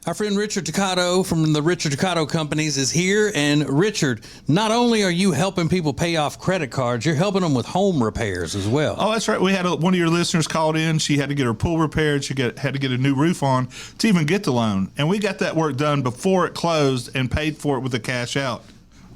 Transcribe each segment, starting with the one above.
Our friend Richard Ducato from the Richard Ducato Companies is here. And Richard, not only are you helping people pay off credit cards, you're helping them with home repairs as well. Oh, that's right. We had one of your listeners called in. She had to get her pool repaired. She had to get a new roof on to even get the loan. And we got that work done before it closed and paid for it with the cash out.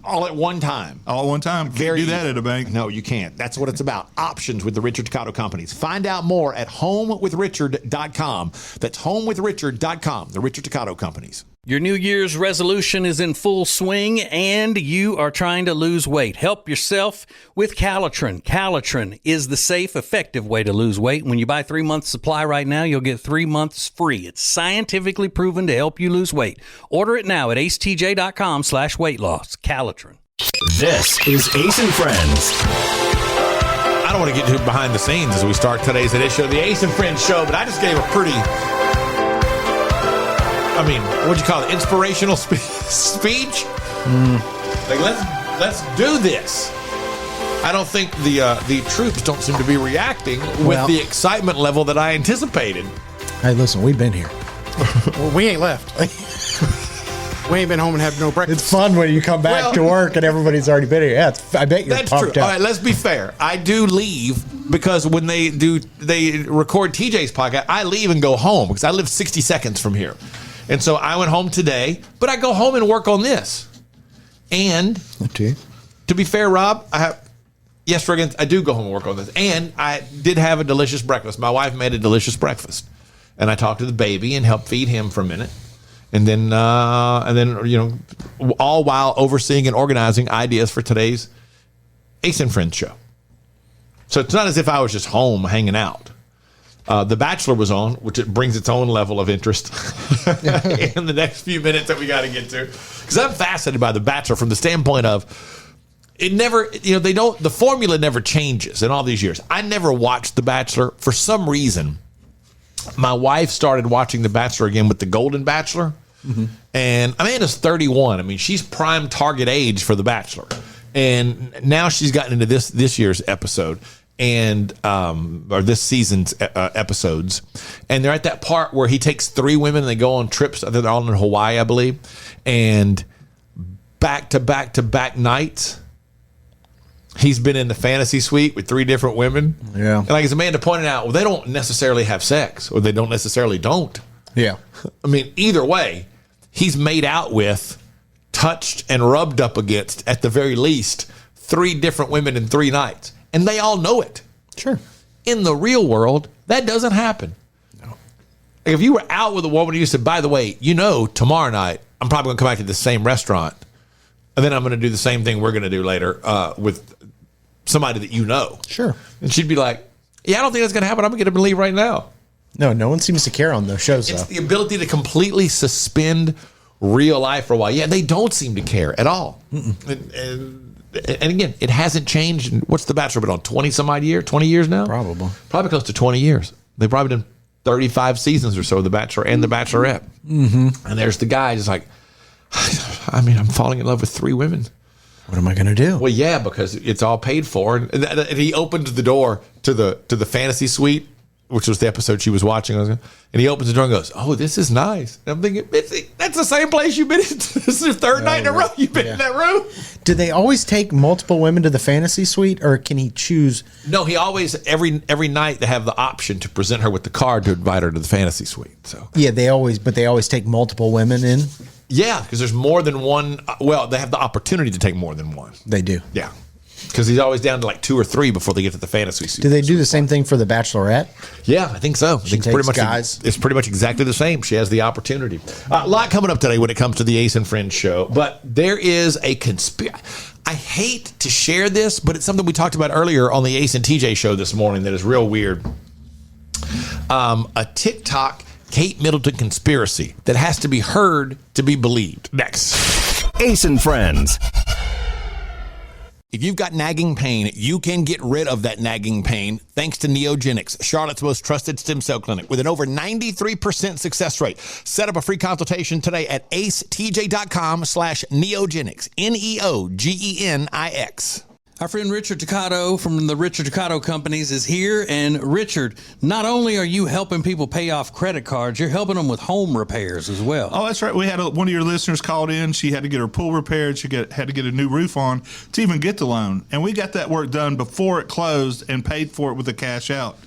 All at one time. All at one time. Can't do that at a bank. No, you can't. That's what it's about. Options with the Richard Ducato Companies. Find out more at homewithrichard.com. That's homewithrichard.com. The Richard Ducato Companies. Your New Year's resolution is in full swing, and you are trying to lose weight. Help yourself with Calitrin. Calitrin is the safe, effective way to lose weight. When you buy 3 months supply right now, you'll get 3 months free. It's scientifically proven to help you lose weight. Order it now at acetj.com/weight loss. Calitrin. This is Ace and Friends. I don't want to get too behind the scenes as we start today's edition of the Ace and Friends show, but I just gave a pretty... what'd you call it? Inspirational speech? Like, let's do this. I don't think the troops don't seem to be reacting with the excitement level that I anticipated. Hey, listen, we've been here. Well, we ain't left. We ain't been home and had no breakfast. It's fun when you come back to work and everybody's already been here. Yeah, I bet you're That's pumped true. up. All right, let's be fair. I do leave because when they record TJ's podcast, I leave and go home because I live 60 seconds from here. And so I went home today, but I go home and work on this. And to be fair, Rob, I do go home and work on this. And I did have a delicious breakfast. My wife made a delicious breakfast. And I talked to the baby and helped feed him for a minute. And then all while overseeing and organizing ideas for today's Ace and Friends show. So it's not as if I was just home hanging out. The Bachelor was on, which it brings its own level of interest in the next few minutes that we got to get to. Because I'm fascinated by The Bachelor from the standpoint of it never, the formula never changes in all these years. I never watched The Bachelor. For some reason, my wife started watching The Bachelor again with The Golden Bachelor. Mm-hmm. And Amanda's 31. She's prime target age for The Bachelor. And now she's gotten into this year's episode. Or this season's episodes, and they're at that part where he takes 3 women and they go on trips. They're all in Hawaii, I believe, and back to back nights. He's been in the fantasy suite with 3 different women. Yeah, and like as Amanda pointed out, they don't necessarily have sex, or they don't necessarily don't. Yeah, either way, he's made out with, touched, and rubbed up against at the very least 3 different women in 3 nights. And they all know it. Sure. In the real world, that doesn't happen. No. Like if you were out with a woman and you said, by the way, tomorrow night, I'm probably going to come back to the same restaurant. And then I'm going to do the same thing we're going to do later with somebody that you know. Sure. And she'd be like, yeah, I don't think that's going to happen. I'm going to get up and leave right now. No one seems to care on those shows, It's though. the ability to completely suspend real life for a while. Yeah, they don't seem to care at all. And again, it hasn't changed. What's The Bachelor been on? 20 some odd years? 20 years now? Probably close to 20 years. They've probably done 35 seasons or so of The Bachelor and The Bachelorette. Mm-hmm. And there's the guy just like, I'm falling in love with 3 women. What am I going to do? Well, yeah, because it's all paid for. And he opened the door to the fantasy suite, which was the episode she was watching. And he opens the door and goes, oh, this is nice. And I'm thinking, that's the same place you've been in. This is your 3rd night in a row you've been in that room. Do they always take multiple women to the fantasy suite, or can he choose? No, he always, every night they have the option to present her with the card to invite her to the fantasy suite. So yeah, they always take multiple women in? Yeah, because there's more than one. Well, they have the opportunity to take more than one. They do. Yeah. Because he's always down to like 2 or 3 before they get to the fantasy suite. Do they do the same thing for the Bachelorette? Yeah, I think so. I think it's pretty much exactly the same. She has the opportunity. A lot coming up today when it comes to the Ace and Friends show, but there is a conspiracy. I hate to share this, but it's something we talked about earlier on the Ace and TJ show this morning that is real weird. A TikTok Kate Middleton conspiracy that has to be heard to be believed. Next. Ace and Friends. If you've got nagging pain, you can get rid of that nagging pain thanks to Neogenics, Charlotte's most trusted stem cell clinic with an over 93% success rate. Set up a free consultation today at acetj.com/neogenics, Neogenics. Our friend Richard Ducato from the Richard Ducato Companies is here. And Richard, not only are you helping people pay off credit cards, you're helping them with home repairs as well. Oh, that's right. We had one of your listeners called in. She had to get her pool repaired. She had to get a new roof on to even get the loan. And we got that work done before it closed and paid for it with the cash out.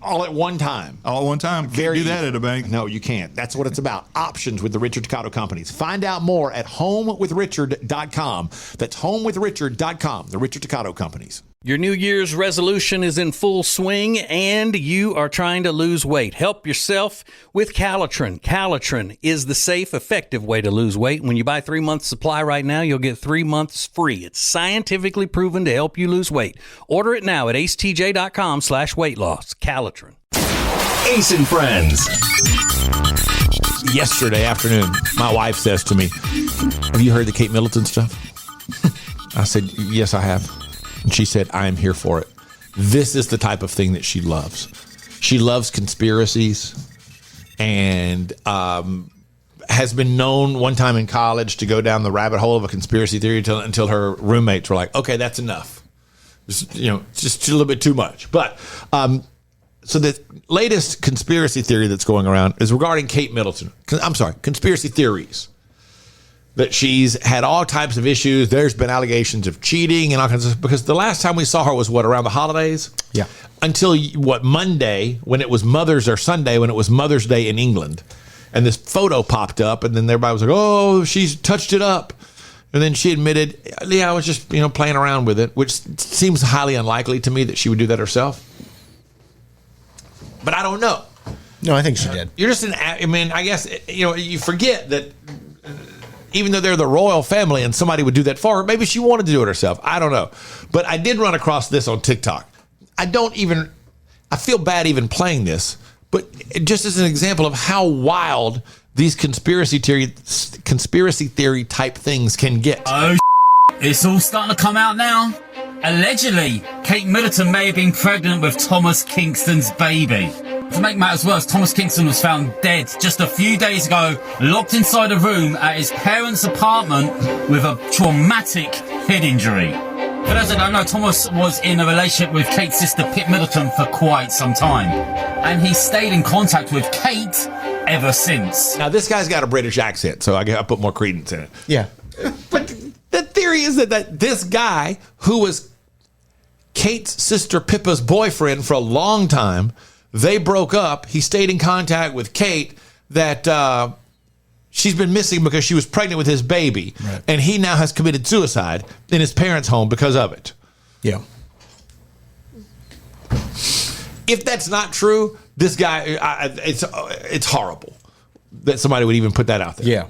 All at one time. All at one time. Can't do that at a bank. No, you can't. That's what it's about. Options with the Richard Ducato Companies. Find out more at homewithrichard.com. That's homewithrichard.com. The Richard Ducato Companies. Your New Year's resolution is in full swing and you are trying to lose weight. Help yourself with Calitrin. Calitrin is the safe, effective way to lose weight. When you buy 3 months supply right now, you'll get 3 months free. It's scientifically proven to help you lose weight. Order it now at acetj.com/weight loss. Calitrin. Ace and Friends. Yesterday afternoon, my wife says to me, "Have you heard the Kate Middleton stuff?" I said, "Yes, I have." And she said, "I am here for it." This is the type of thing that she loves. She loves conspiracies and has been known one time in college to go down the rabbit hole of a conspiracy theory until her roommates were like, "Okay, that's enough. Just a little bit too much." But so the latest conspiracy theory that's going around is regarding Kate Middleton. I'm sorry, conspiracy theories. That she's had all types of issues. There's been allegations of cheating and all kinds of, because the last time we saw her was around the holidays? Yeah. Until Monday, when it was Sunday, when it was Mother's Day in England. And this photo popped up and then everybody was like, "Oh, she's touched it up." And then she admitted, "Yeah, I was just, playing around with it," which seems highly unlikely to me that she would do that herself. But I don't know. No, I think she did. You're just I guess, you forget that even though they're the royal family and somebody would do that for her, maybe she wanted to do it herself. I don't know. But I did run across this on TikTok. I feel bad even playing this, but just as an example of how wild these conspiracy theory type things can get. Oh, it's all starting to come out now. Allegedly, Kate Middleton may have been pregnant with Thomas Kingston's baby. To make matters worse, Thomas Kingston was found dead just a few days ago, locked inside a room at his parents' apartment with a traumatic head injury. For those that don't know, Thomas was in a relationship with Kate's sister Pip Middleton for quite some time, and he stayed in contact with Kate ever since. Now, this guy's got a British accent, so I put more credence in it. Yeah. But the theory is that this guy, who was Kate's sister Pippa's boyfriend for a long time, they broke up. He stayed in contact with Kate, that she's been missing because she was pregnant with his baby. Right. And he now has committed suicide in his parents' home because of it. Yeah. If that's not true, this guy, it's horrible that somebody would even put that out there. Yeah.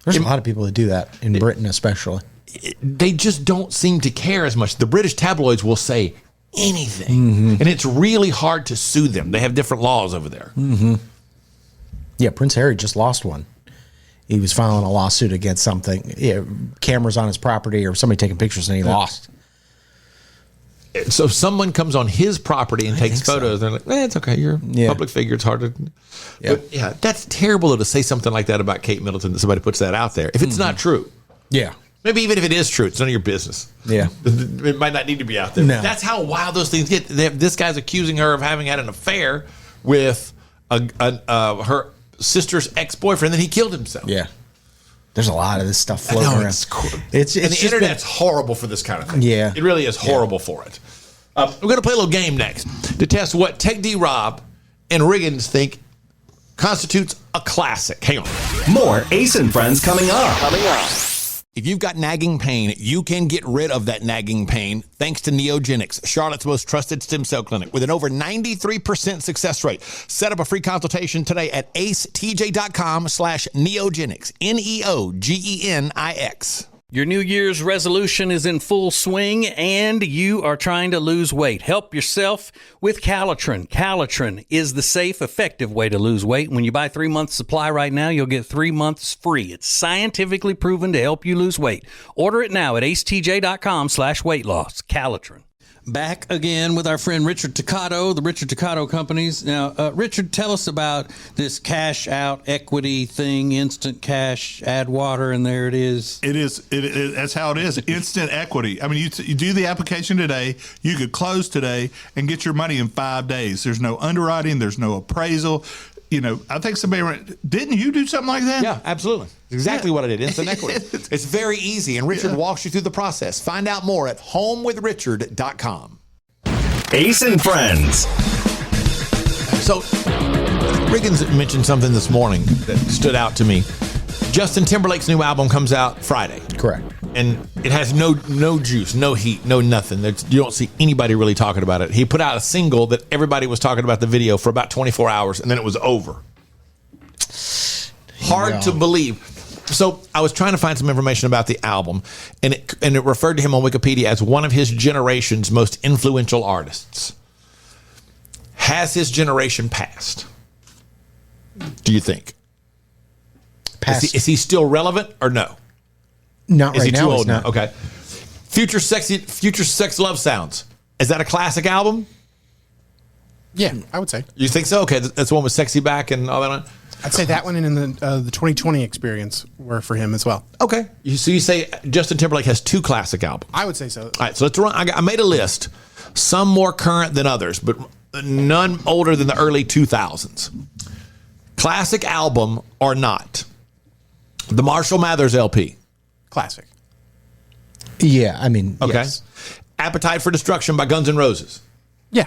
There's a lot of people that do that in Britain, especially. They just don't seem to care as much. The British tabloids will say anything, and it's really hard to sue them. They have different laws over there. Mm-hmm. Yeah, Prince Harry just lost one. He was filing a lawsuit against something. Yeah, cameras on his property or somebody taking pictures, and he lost. So if someone comes on his property and takes photos, they're like, it's okay. You're a public figure. It's hard to... Yeah. But that's terrible to say something like that about Kate Middleton, that somebody puts that out there. If it's not true. Yeah. Maybe even if it is true, it's none of your business. Yeah. It might not need to be out there. No. That's how wild those things get. This guy's accusing her of having had an affair with her sister's ex-boyfriend, then he killed himself. Yeah. There's a lot of this stuff floating around. It's and the internet's horrible for this kind of thing. Yeah. It really is horrible for it. We're going to play a little game next to test what Tech D Rob and Riggins think constitutes a classic. Hang on. More Ace and Friends coming up. If you've got nagging pain, you can get rid of that nagging pain thanks to Neogenics, Charlotte's most trusted stem cell clinic with an over 93% success rate. Set up a free consultation today at acetj.com/neogenics, Neogenix. Your New Year's resolution is in full swing and you are trying to lose weight. Help yourself with Calitrin. Calitrin is the safe, effective way to lose weight. When you buy 3 months supply right now, you'll get 3 months free. It's scientifically proven to help you lose weight. Order it now at acetj.com/weight loss. Calitrin. Back again with our friend Richard Toccato, the Richard Toccato Companies. Now, Richard, tell us about this cash out equity thing, instant cash, add water, and there it is. It is. That's how it is. Instant equity. I mean, you do the application today. You could close today and get your money in 5 days. There's no underwriting. There's no appraisal. You know, I think didn't you do something like that? Yeah, absolutely. Exactly what I did. Instant equity. It's very easy, and Richard walks you through the process. Find out more at homewithrichard.com. Ace and Friends. So, Riggins mentioned something this morning that stood out to me. Justin Timberlake's new album comes out Friday. Correct. And it has no juice, no heat, no nothing. You don't see anybody really talking about it. He put out a single that everybody was talking about the video for about 24 hours, and then it was over. Hard to believe. So I was trying to find some information about the album, and it referred to him on Wikipedia as one of his generation's most influential artists. Has his generation passed? Do you think? Past. Is he still relevant or no? Not Is right he now. too he's old not. now? Okay. Future Sex Love Sounds. Is that a classic album? Yeah, I would say. You think so? Okay, that's the one with Sexy Back and all that. I'd say that one and the 2020 experience were for him as well. Okay. So you say Justin Timberlake has two classic albums. I would say so. All right, so let's run. I made a list. Some more current than others, but none older than the early 2000s. Classic album or not? The Marshall Mathers LP. Classic. Yeah, I mean, Okay. yes. Appetite for Destruction by Guns N' Roses. Yeah.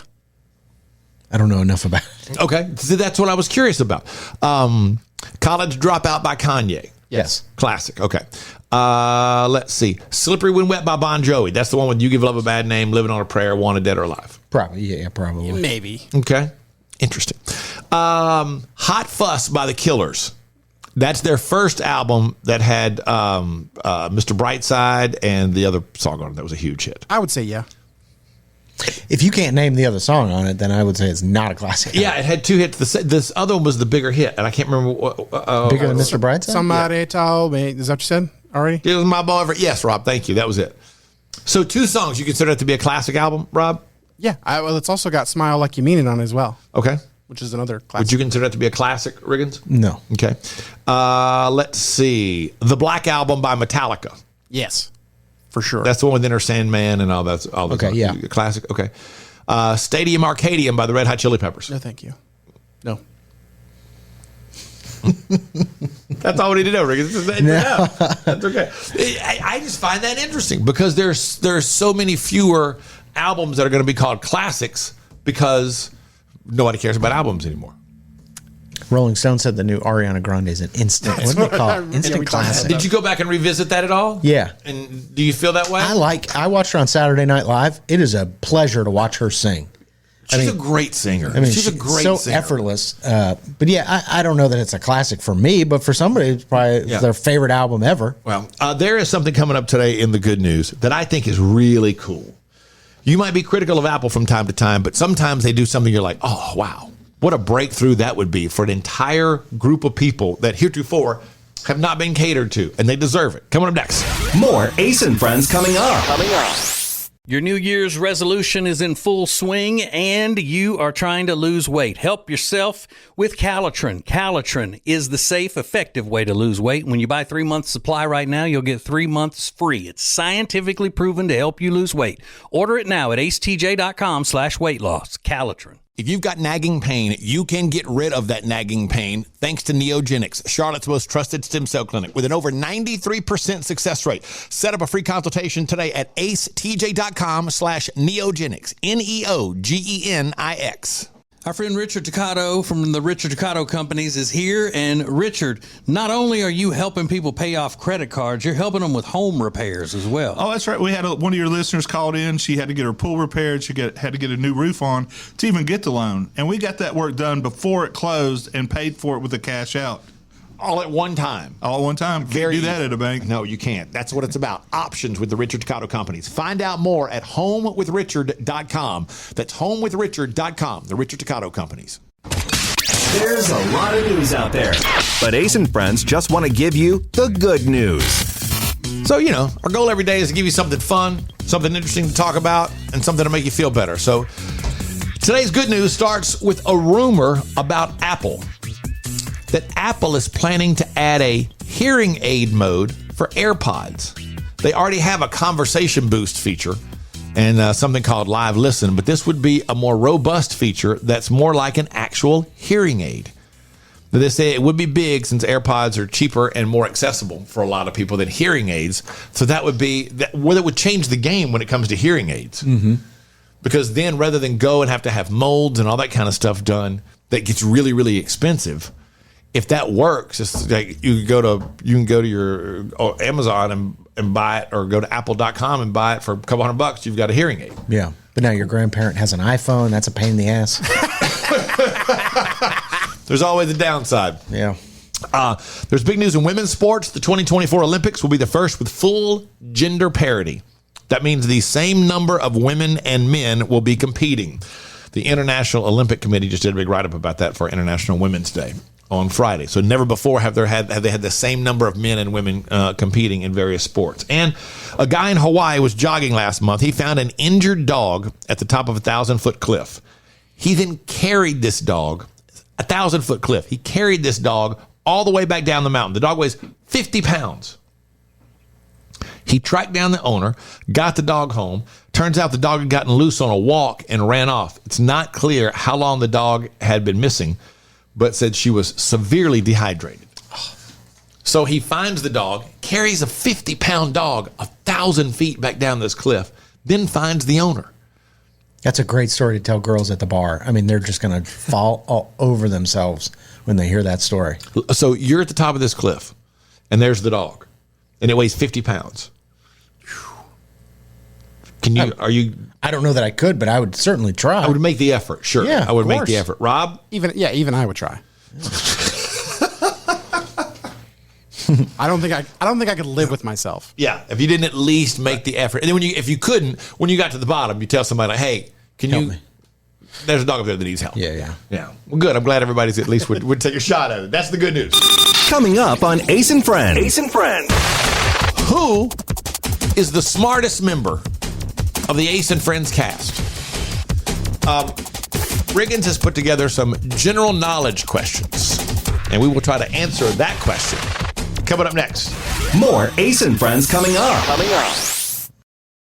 I don't know enough about it. Okay. See, that's what I was curious about. College Dropout by Kanye. Yes. Classic. Okay. Let's see. Slippery When Wet by Bon Jovi. That's the one with You Give Love a Bad Name, Living on a Prayer, Wanted Dead or Alive. Probably. Yeah, probably. Maybe. Okay. Interesting. Hot Fuss by The Killers. That's their first album that had Mr. Brightside and the other song on it that was a huge hit. I would say yeah. If you can't name the other song on it, then I would say it's not a classic. Yeah, it had two hits. This other one was the bigger hit, and I can't remember what. Bigger than Mr. Brightside? Somebody told me. Is that what you said already? It was My Boy. Yes, Rob. Thank you. That was it. So two songs. You consider it to be a classic album, Rob? Yeah. Well, it's also got Smile Like You Mean It on as well, Okay. which is another classic. Would you consider it to be a classic, Riggins? No. Okay. Let's see. The Black Album by Metallica. Yes. For sure. That's the one with Enter Sandman and all that. Okay, yeah. Classic. Okay. Stadium Arcadium by the Red Hot Chili Peppers. No, thank you. No. That's all we need to know, Riggins. That's okay. I just find that interesting because there's so many fewer albums that are going to be called classics because nobody cares about albums anymore. Rolling Stone said the new Ariana Grande is an instant. What do they call it? Instant classic. Did you go back and revisit that at all? Yeah. And do you feel that way? I watched her on Saturday Night Live. It is a pleasure to watch her sing. She's a great singer. I mean, she's a great so singer. effortless. But yeah, I don't know that it's a classic for me, but for somebody, it's probably their favorite album ever. Well, there is something coming up today in the good news that I think is really cool. You might be critical of Apple from time to time, but sometimes they do something you're like, oh, wow. What a breakthrough that would be for an entire group of people that heretofore have not been catered to, and they deserve it. Coming up next. More Ace and Friends coming up. Your New Year's resolution is in full swing and you are trying to lose weight. Help yourself with Calitrin. Calitrin is the safe, effective way to lose weight. When you buy 3 months supply right now, you'll get 3 months free. It's scientifically proven to help you lose weight. Order it now at acetj.com/weight loss. Calitrin. If you've got nagging pain, you can get rid of that nagging pain thanks to Neogenics, Charlotte's most trusted stem cell clinic with an over 93% success rate. Set up a free consultation today at acetj.com/neogenics, Neogenix. Our friend Richard Toccato from the Richard Toccato Companies is here. And Richard, not only are you helping people pay off credit cards, you're helping them with home repairs as well. Oh, that's right. We had one of your listeners called in. She had to get her pool repaired. She had to get a new roof on to even get the loan. And we got that work done before it closed and paid for it with the cash out. All at one time. All at one time. Can't do that at a bank. No, you can't. That's what it's about. Options with the Richard Toccato Companies. Find out more at homewithrichard.com. That's homewithrichard.com. The Richard Toccato Companies. There's a lot of news out there, but Ace and Friends just want to give you the good news. So, our goal every day is to give you something fun, something interesting to talk about, and something to make you feel better. So, today's good news starts with a rumor about Apple. That Apple is planning to add a hearing aid mode for AirPods. They already have a conversation boost feature and something called Live Listen, but this would be a more robust feature that's more like an actual hearing aid. They say it would be big since AirPods are cheaper and more accessible for a lot of people than hearing aids. So that would change the game when it comes to hearing aids. Mm-hmm. Because then rather than go and have to have molds and all that kind of stuff done, that gets really, really expensive. If that works, it's like you can go to your Amazon and buy it, or go to apple.com and buy it for a couple $100. You've got a hearing aid. Yeah. But now your grandparent has an iPhone. That's a pain in the ass. There's always a downside. Yeah. There's big news in women's sports. The 2024 Olympics will be the first with full gender parity. That means the same number of women and men will be competing. The International Olympic Committee just did a big write-up about that for International Women's Day on Friday. So never before have they had the same number of men and women competing in various sports. And a guy in Hawaii was jogging last month. He found an injured dog at the top of a 1,000-foot cliff. He then carried this dog, 1,000-foot cliff. He carried this dog all the way back down the mountain. The dog weighs 50 pounds. He tracked down the owner, got the dog home. Turns out the dog had gotten loose on a walk and ran off. It's not clear how long the dog had been missing, but said she was severely dehydrated. So he finds the dog, carries a 50-pound dog 1,000 feet back down this cliff, then finds the owner. That's a great story to tell girls at the bar. I mean, they're just going to fall all over themselves when they hear that story. So you're at the top of this cliff, and there's the dog, and it weighs 50 pounds. I don't know that I could, but I would certainly try. I would make the effort, sure. Yeah, I would of make course. the effort. Rob? Even I would try. I don't think I could live with myself. Yeah, if you didn't at least make the effort. And then if you couldn't, when you got to the bottom, you tell somebody, like, hey, can Help you me. There's a dog up there that needs help. Yeah. Well, good. I'm glad everybody's at least would take a shot at it. That's the good news. Coming up on Ace and Friends. Ace and Friends. Who is the smartest member of the Ace and Friends cast? Riggins has put together some general knowledge questions, and we will try to answer that question. Coming up next. More Ace and Friends coming up.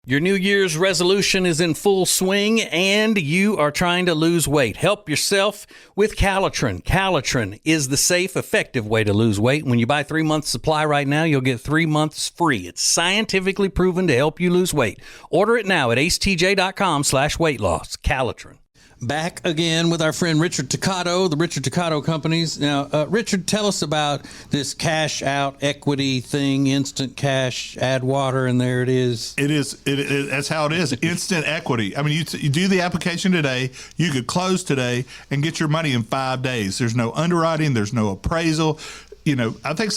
Your New Year's resolution is in full swing and you are trying to lose weight. Help yourself with Calitrin. Calitrin is the safe, effective way to lose weight. When you buy 3 months supply right now, you'll get 3 months free. It's scientifically proven to help you lose weight. Order it now at acetj.com/weight loss. Calitrin. Back again with our friend Richard Toccato, the Richard Toccato Companies. Now, Richard, tell us about this cash out equity thing, instant cash, add water, and there it is. It is. That's how it is. Instant equity. I mean, you do the application today. You could close today and get your money in 5 days. There's no underwriting. There's no appraisal. I think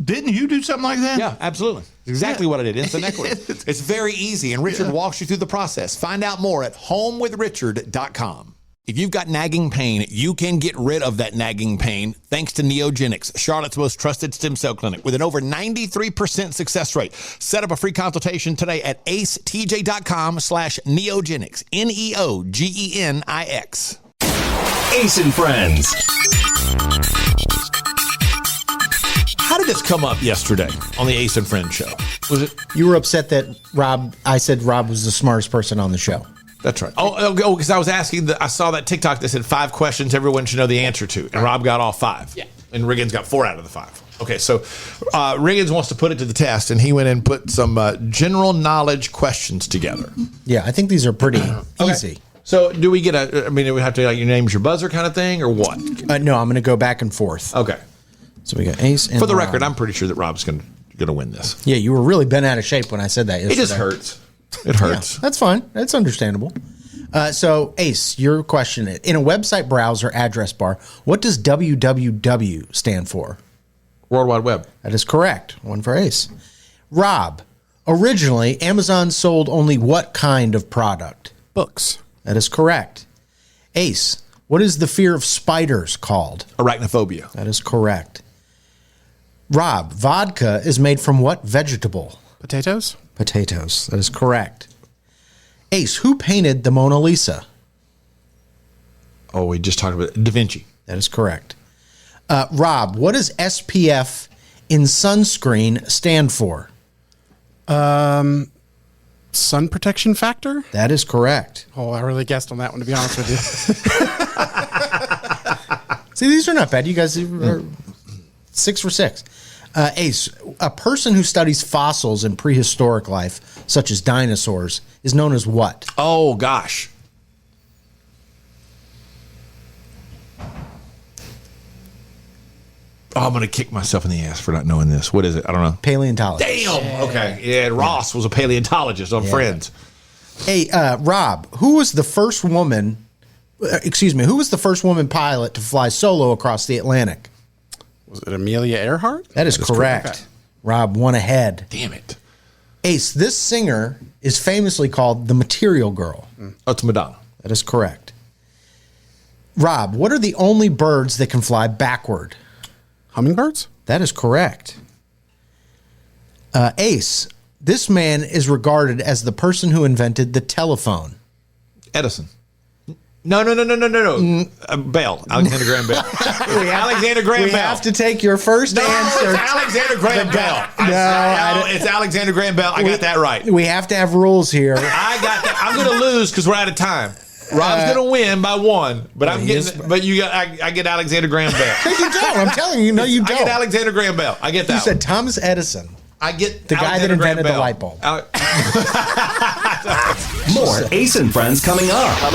didn't you do something like that? Yeah, absolutely. Exactly what I did. Instant equity. It's very easy, and Richard walks you through the process. Find out more at homewithrichard.com. If you've got nagging pain, you can get rid of that nagging pain thanks to Neogenics, Charlotte's most trusted stem cell clinic with an over 93% success rate. Set up a free consultation today at acetj.com/neogenics. Neogenix. Ace and Friends. How did this come up yesterday on the Ace and Friends show? Was it? You were upset that I said Rob was the smartest person on the show. That's right. Oh, because I was asking, I saw that TikTok that said 5 questions everyone should know the answer to. And Rob got all 5. Yeah. And Riggins got 4 out of the 5. Okay, so Riggins wants to put it to the test, and he went and put some general knowledge questions together. Yeah, I think these are pretty easy. So do we get do we have to, your name's your buzzer kind of thing, or what? No, I'm going to go back and forth. Okay. So we got Ace and For the Rob. record, I'm pretty sure that Rob's going to win this. Yeah, you were really bent out of shape when I said that yesterday. It just hurts. It hurts. Yeah, that's fine. That's understandable. So, Ace, your question is, in a website browser address bar, what does www stand for? World Wide Web. That is correct. One for Ace. Rob, originally, Amazon sold only what kind of product? Books. That is correct. Ace, what is the fear of spiders called? Arachnophobia. That is correct. Rob, vodka is made from what vegetable? Potatoes? Potatoes. That is correct. Ace, who painted the Mona Lisa? Oh, we just talked about Da Vinci. That is correct. Rob, what does SPF in sunscreen stand for? Sun protection factor? That is correct. Oh, I really guessed on that one, to be honest with you. See, these are not bad. You guys are 6 for 6. Ace, a person who studies fossils in prehistoric life, such as dinosaurs, is known as what? Oh, gosh. Oh, I'm going to kick myself in the ass for not knowing this. What is it? I don't know. Paleontologist. Damn. Okay. Yeah, Ross was a paleontologist on Friends. Hey, Rob, who was the first woman? Who was the first woman pilot to fly solo across the Atlantic? Was it Amelia Earhart? That is correct. Okay. Rob, one ahead. Damn it. Ace, this singer is famously called the Material Girl. Oh, it's Madonna. That is correct. Rob, what are the only birds that can fly backward? Hummingbirds? That is correct. Ace, this man is regarded as the person who invented the telephone. Edison. No. Bell. Alexander Graham Bell. Alexander Graham We Bell. have to take your first answer. It's Alexander Graham Bell. It's Alexander Graham Bell. I got that right. We have to have rules here. I got that. I'm going to lose because we're out of time. Rob's going to win by 1, but I'm getting. But you got. I get Alexander Graham Bell. No, you don't. I'm telling you. No, you I get don't. Alexander Graham Bell. I get that. You said one. Thomas Edison. I get The guy that Alexander Graham invented the Bell. light bulb. More Ace and Friends coming up.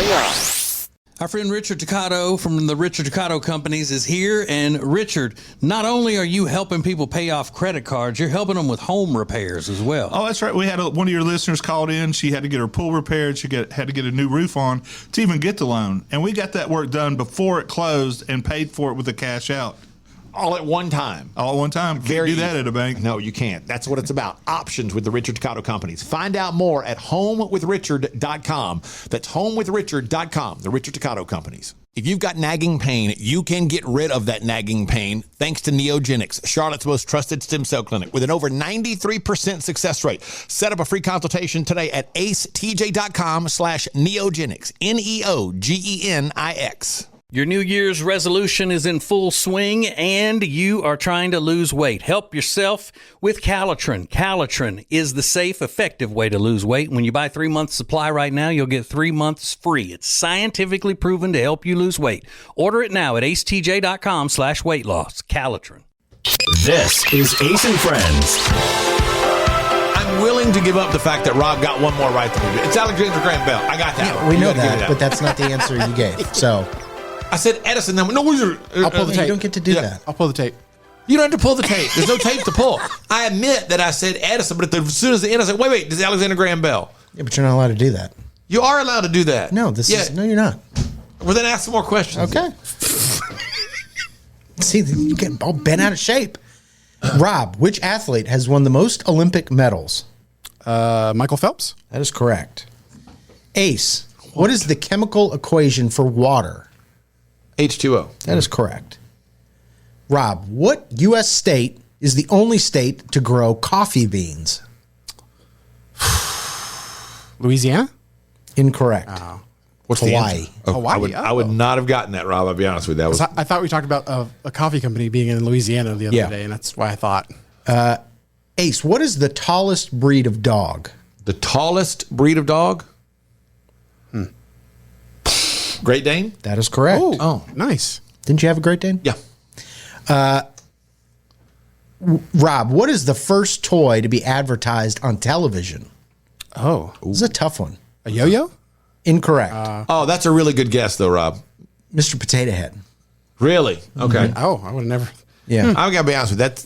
Our friend Richard Ducato from the Richard Ducato Companies is here. And Richard, not only are you helping people pay off credit cards, you're helping them with home repairs as well. Oh, that's right. We had one of your listeners called in. She had to get her pool repaired. She had to get a new roof on to even get the loan. And we got that work done before it closed and paid for it with the cash out. All at one time. All at one time. Can't do that at a bank. No, you can't. That's what it's about. Options with the Richard Ducato Companies. Find out more at homewithrichard.com. That's homewithrichard.com. The Richard Ducato Companies. If you've got nagging pain, you can get rid of that nagging pain thanks to Neogenics, Charlotte's most trusted stem cell clinic with an over 93% success rate. Set up a free consultation today at acetj.com/neogenics. Neogenix. Your New Year's resolution is in full swing and you are trying to lose weight. Help yourself with Calitrin. Calitrin is the safe, effective way to lose weight. When you buy 3 months supply right now, you'll get 3 months free. It's scientifically proven to help you lose weight. Order it now at acetj.com/weight loss. Calitrin. This is Ace and Friends. I'm willing to give up the fact that Rob got one more right than we did. It's Alexander Graham Bell. I got that. We You know gotta give me that, but that's not the answer you gave. So I said Edison. Then no, I'll pull the you tape. don't get to do Yeah. that. I'll pull the tape. You don't have to pull the tape. There's no tape to pull. I admit that I said Edison, but as soon as the end, I said, wait, this is Alexander Graham Bell. Yeah, but you're not allowed to do that. You are allowed to do that. No, no, you're not. Well, then ask some more questions. Okay. See, you get all bent out of shape. Rob, which athlete has won the most Olympic medals? Michael Phelps? That is correct. Ace, what is the chemical equation for water? H2O. That is correct. Rob, what U.S. state is the only state to grow coffee beans? Louisiana? Incorrect. What's Hawaii. the answer? Oh, Hawaii, I would not have gotten that, Rob. I'll be honest with you. That was I thought we talked about a coffee company being in Louisiana the other Yeah. day, and that's why I thought. Ace, what is the tallest breed of dog? the tallest breed of dog. Great Dane. That is correct. Oh. Nice. Didn't you have a Great Dane? Yeah. Rob, what is the first toy to be advertised on television? Oh, This is a tough one. a yo-yo? Incorrect. Oh, that's a really good guess, though, Rob. Mr. Potato Head. Really? Okay. Oh, I would have never. Yeah, I gotta be honest with you. That's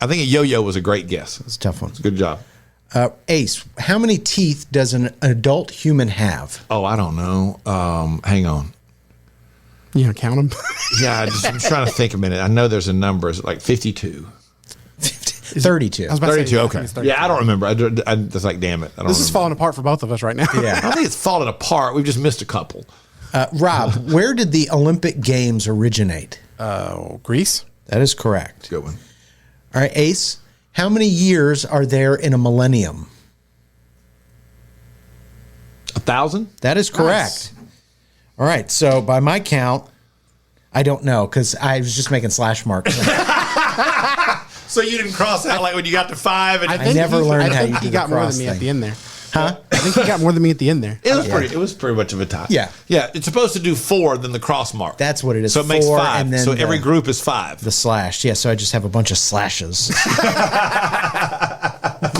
I think a yo-yo was a great guess. it's a tough one. Good job. Ace, how many teeth does an adult human have? Oh, I don't know. Hang on. You know, count them. Yeah, I'm trying to think a minute. I know there's a number. Is it like 52? 32. I was about to say, 32. I Okay. think it's 32. Yeah, I don't remember. I just like, damn it. I don't This is remember. falling apart for both of us right now. I Yeah. don't think it's falling apart. We've just missed a couple. Rob, where did the Olympic Games originate? Greece? That is correct. Good one. All right, Ace. How many years are there in a millennium? 1,000? That is correct. All right. So by my count, I don't know because I was just making slash marks. So you didn't cross out like when you got to 5 and I never learned how you think do he the got more cross than me at thing. the end there. Huh? I think he got more than me at the end there. It was pretty much of a tie. Yeah. Yeah, it's supposed to do 4 than the cross mark. That's what it is. So it makes 4, 5. and then So every group is 5. the slash. Yeah. So I just have a bunch of slashes. You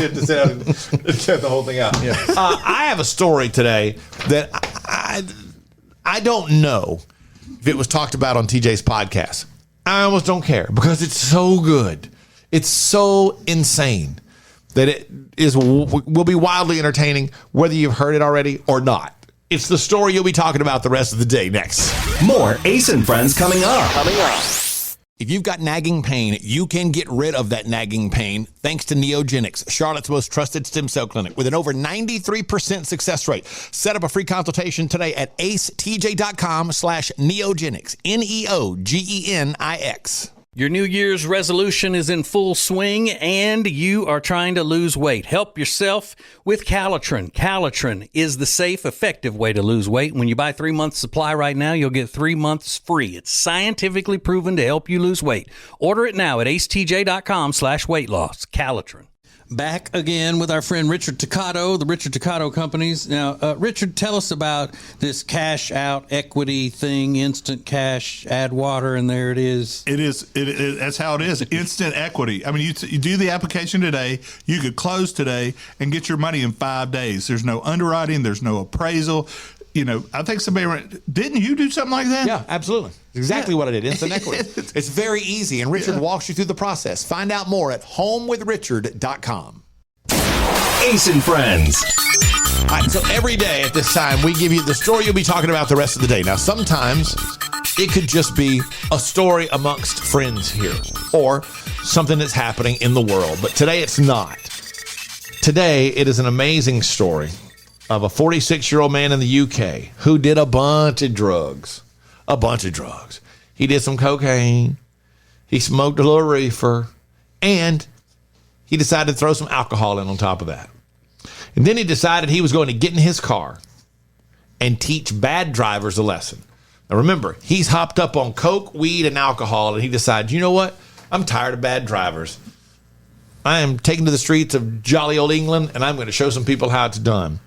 have to sit down and get the whole thing out. I have a story today that I don't know if it was talked about on TJ's podcast. I almost don't care because it's so good. It's so insane that it will be wildly entertaining whether you've heard it already or not. It's the story you'll be talking about the rest of the day next. More Ace and Friends coming up. If you've got nagging pain, you can get rid of that nagging pain thanks to Neogenics, Charlotte's most trusted stem cell clinic with an over 93% success rate. Set up a free consultation today at acetj.com/Neogenics, Neogenix. Your New Year's resolution is in full swing and you are trying to lose weight. Help yourself with Calitrin. Calitrin is the safe, effective way to lose weight. When you buy 3 months supply right now, you'll get 3 months free. It's scientifically proven to help you lose weight. Order it now at acetj.com/weight loss. Calitrin. Back again with our friend Richard Toccato, the Richard Toccato Companies. Now, Richard, tell us about this cash out equity thing, instant cash, add water, and there it is. It is. That's how it is. Instant equity. I mean, you do the application today. You could close today and get your money in 5 days. There's no underwriting. There's no appraisal. You know, I think didn't you do something like that? Yeah, absolutely. Exactly what I did. Instant equity. It's very easy, and Richard walks you through the process. Find out more at homewithrichard.com. Ace and Friends. All right, so every day at this time, we give you the story you'll be talking about the rest of the day. Now, sometimes it could just be a story amongst friends here or something that's happening in the world, but today it's not. Today, it is an amazing story of a 46-year-old man in the UK who did a bunch of drugs. He did some cocaine. He smoked a little reefer. And he decided to throw some alcohol in on top of that. And then he decided he was going to get in his car and teach bad drivers a lesson. Now remember, he's hopped up on coke, weed, and alcohol, and he decided, you know what? I'm tired of bad drivers. I am taken to the streets of jolly old England, and I'm going to show some people how it's done.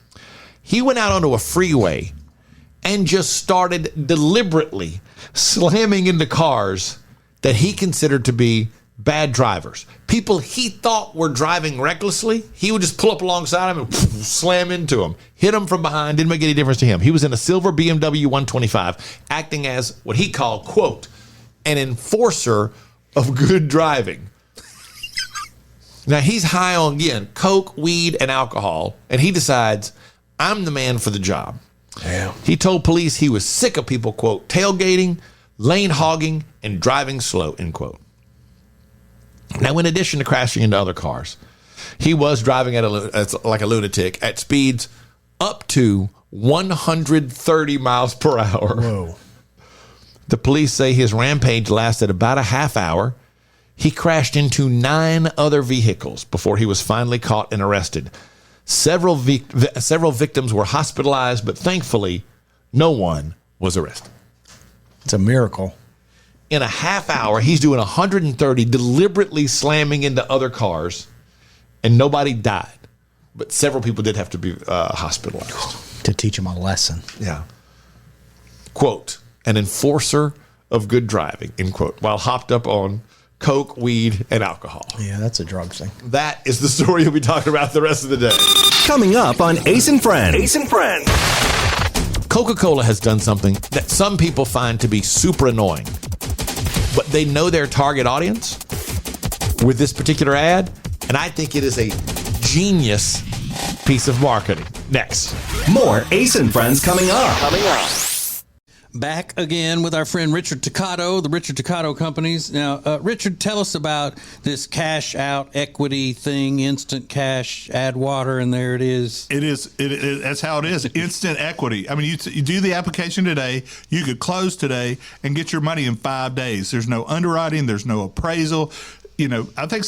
He went out onto a freeway and just started deliberately slamming into cars that he considered to be bad drivers. People he thought were driving recklessly, he would just pull up alongside them and slam into them. Hit them from behind, didn't make any difference to him. He was in a silver BMW 125, acting as what he called, quote, an enforcer of good driving. Now, he's high on, again, coke, weed, and alcohol, and he decides, I'm the man for the job. Yeah. He told police he was sick of people, quote, tailgating, lane hogging, and driving slow, end quote. Now, in addition to crashing into other cars, he was driving like a lunatic at speeds up to 130 miles per hour. Whoa. The police say his rampage lasted about a half hour. He crashed into 9 other vehicles before he was finally caught and arrested. Several victims were hospitalized, but thankfully, no one was arrested. It's a miracle. In a half hour, he's doing 130, deliberately slamming into other cars, and nobody died. But several people did have to be hospitalized. To teach him a lesson. Yeah. Quote, an enforcer of good driving, end quote, while hopped up on coke, weed, and alcohol. Yeah, that's a drug thing. That is the story you'll be talking about the rest of the day. Coming up on Ace and Friends. Ace and Friends. Coca-Cola has done something that some people find to be super annoying, but they know their target audience with this particular ad, and I think it is a genius piece of marketing. Next. More Ace and Friends coming up. Back again with our friend Richard Toccato, the Richard Toccato Companies. Now, Richard, tell us about this cash out equity thing, instant cash, add water, and there it is. It is. That's how it is. Instant equity. I mean, you do the application today. You could close today and get your money in 5 days. There's no underwriting. There's no appraisal. I think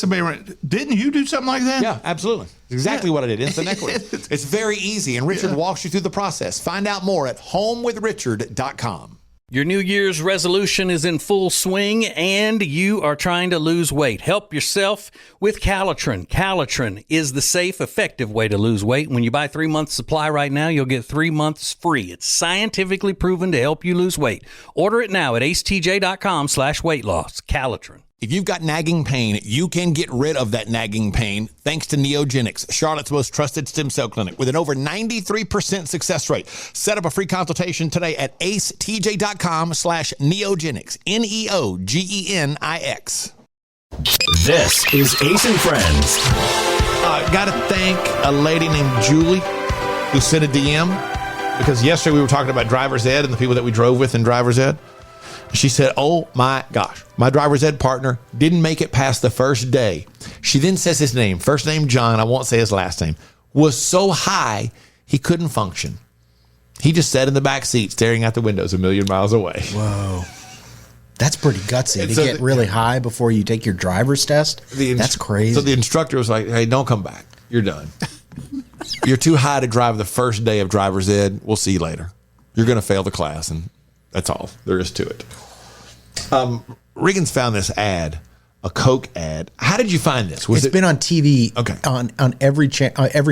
didn't you do something like that? Yeah, absolutely. Exactly what I did. Instant equity. It's very easy, and Richard walks you through the process. Find out more at homewithrichard.com. Your New Year's resolution is in full swing and you are trying to lose weight. Help yourself with Calitrin. Calitrin is the safe, effective way to lose weight. When you buy 3 months supply right now, you'll get 3 months free. It's scientifically proven to help you lose weight. Order it now at acetj.com/weight loss. Calitrin. If you've got nagging pain, you can get rid of that nagging pain thanks to Neogenics, Charlotte's most trusted stem cell clinic with an over 93% success rate. Set up a free consultation today at acetj.com/neogenics, Neogenix. This is Ace and Friends. Got to thank a lady named Julie who sent a DM because yesterday we were talking about driver's ed and the people that we drove with in driver's ed. She said, oh my gosh, my driver's ed partner didn't make it past the first day. She then says his name, first name John, I won't say his last name, was so high he couldn't function. He just sat in the back seat staring out the windows a million miles away. Whoa. That's pretty gutsy to so get really high before you take your driver's test. That's crazy. So the instructor was like, hey, don't come back. You're done. You're too high to drive the first day of driver's ed. We'll see you later. You're going to fail the class, and that's all there is to it. Regan's found this ad, a Coke ad. How did you find this? It's been on TV, Okay. on every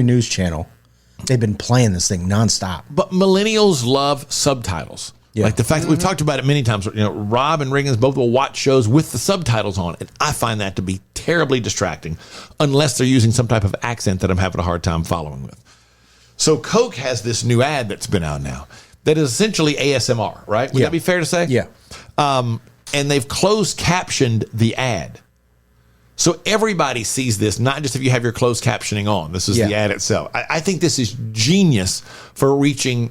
news channel. They've been playing this thing nonstop. But millennials love subtitles. Yeah. Like the fact that we've talked about it many times. Rob and Regan's both will watch shows with the subtitles on, and I find that to be terribly distracting, unless they're using some type of accent that I'm having a hard time following with. So Coke has this new ad that's been out now that is essentially ASMR, right? Would that be fair to say? Yeah. And they've closed captioned the ad. So everybody sees this, not just if you have your closed captioning on. This is the ad itself. I think this is genius for reaching,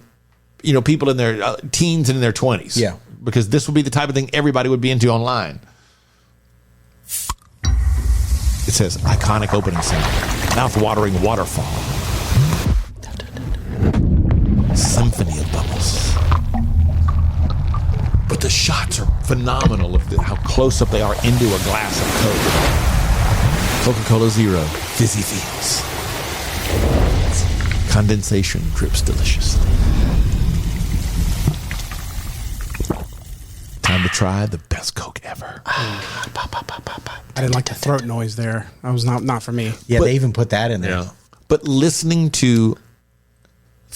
people in their teens and in their 20s. Yeah. Because this would be the type of thing everybody would be into online. It says, iconic opening scene, mouth-watering waterfall, symphony of bubbles. But the shots are phenomenal of how close up they are into a glass of Coke. Coca-Cola Zero, fizzy feels. Condensation drips deliciously. Time to try the best Coke ever. I didn't like the throat noise there. That was not for me. Yeah, they even put that in there. Yeah. But listening to,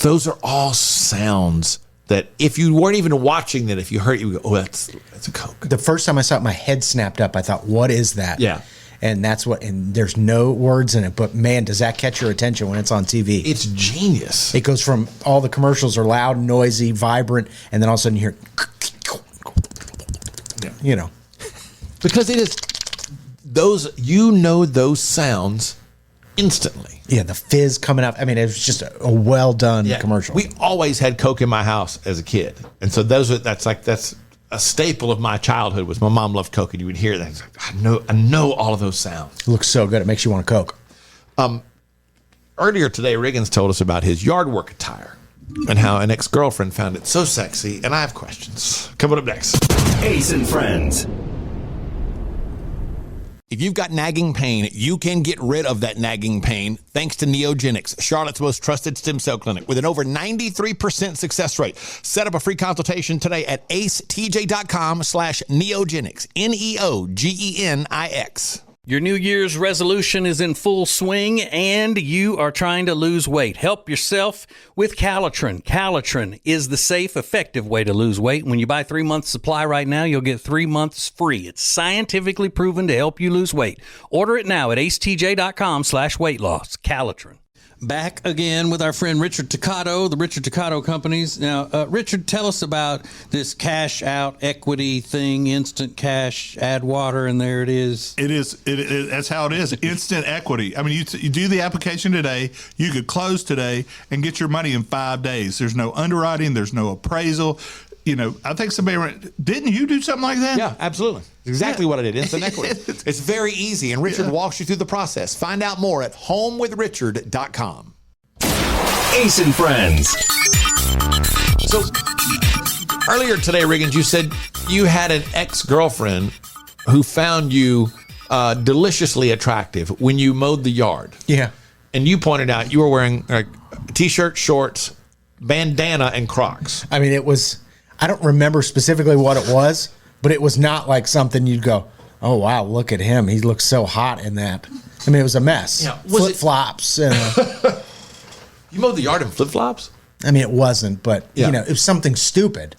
those are all sounds that if you weren't even watching that, if you heard it, you would go, oh, that's a Coke. The first time I saw it, my head snapped up. I thought, what is that? Yeah. And and there's no words in it, but man, does that catch your attention when it's on TV? It's genius. It goes from all the commercials are loud, noisy, vibrant, and then all of a sudden you hear, Because it is those sounds instantly. Yeah, the fizz coming up. I mean, it was just a well done commercial. We always had Coke in my house as a kid. And so that's a staple of my childhood was my mom loved Coke, and you would hear that. It's like, I know all of those sounds. It looks so good. It makes you want a Coke. Earlier today, Riggins told us about his yard work attire and how an ex-girlfriend found it so sexy, and I have questions. Coming up next. Ace and Friends. If you've got nagging pain, you can get rid of that nagging pain thanks to Neogenics, Charlotte's most trusted stem cell clinic with an over 93% success rate. Set up a free consultation today at acetj.com/neogenics, Neogenix. Your New Year's resolution is in full swing and you are trying to lose weight. Help yourself with Calitrin. Calitrin is the safe, effective way to lose weight. When you buy 3 months supply right now, you'll get 3 months free. It's scientifically proven to help you lose weight. Order it now at acetj.com/weight loss. Calitrin. Back again with our friend Richard Toccato, the Richard Toccato Companies. Now, Richard, tell us about this cash out equity thing, instant cash, add water, and there it is. That's how it is. Instant equity. I mean, you do the application today, you could close today and get your money in 5 days. There's no underwriting, there's no appraisal. I think didn't you do something like that? Yeah, absolutely. Exactly what I did. Instant equity. It's very easy, and Richard walks you through the process. Find out more at homewithrichard.com. Ace and Friends. So earlier today, Riggins, you said you had an ex-girlfriend who found you deliciously attractive when you mowed the yard. Yeah. And you pointed out you were wearing like t-shirt, shorts, bandana, and Crocs. I mean, it was, I don't remember specifically what it was, but it was not like something you'd go, oh, wow, look at him. He looks so hot in that. I mean, it was a mess. Yeah, was Flip flops. You mowed the yard in flip flops? I mean, it wasn't, but, Yeah. you know, it was something stupid.